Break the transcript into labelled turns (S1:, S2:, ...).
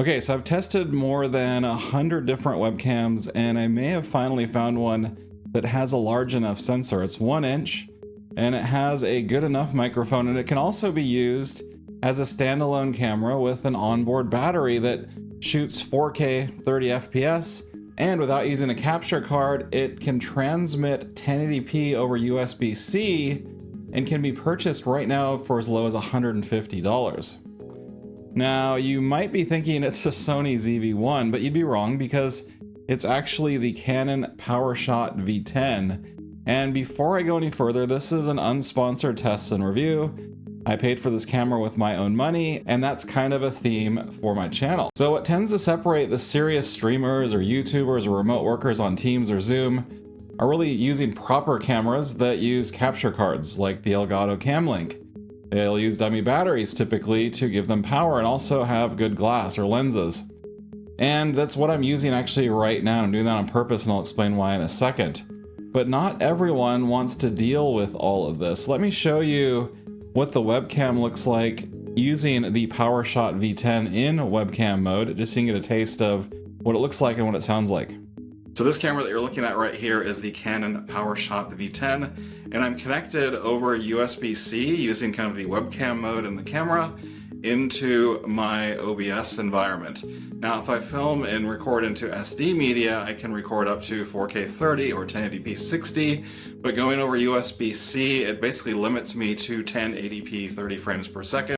S1: Okay, so I've tested more than 100 different webcams, and I may have finally found one that has a large enough sensor. It's 1 inch, and it has a good enough microphone, and it can also be used as a standalone camera with an onboard battery that shoots 4K 30 FPS, and without using a capture card, it can transmit 1080p over USB-C and can be purchased right now for as low as $150. Now, you might be thinking it's a Sony ZV-1, but you'd be wrong because it's actually the Canon PowerShot V10. And before I go any further, this is an unsponsored test and review. I paid for this camera with my own money, and that's kind of a theme for my channel. So what tends to separate the serious streamers or YouTubers or remote workers on Teams or Zoom are really using proper cameras that use capture cards like the Elgato Camlink. They'll use dummy batteries typically to give them power and also have good glass or lenses. And that's what I'm using actually right now. I'm doing that on purpose, and I'll explain why in a second. But not everyone wants to deal with all of this. Let me show you what the webcam looks like using the PowerShot V10 in webcam mode, just so you can get a taste of what it looks like and what it sounds like. So this camera that you're looking at right here is the Canon PowerShot V10, and I'm connected over USB-C using kind of the webcam mode in the camera into my OBS environment. Now, if I film and record into SD media, I can record up to 4K 30 or 1080p 60, but going over USB-C, it basically limits me to 1080p 30 frames per second.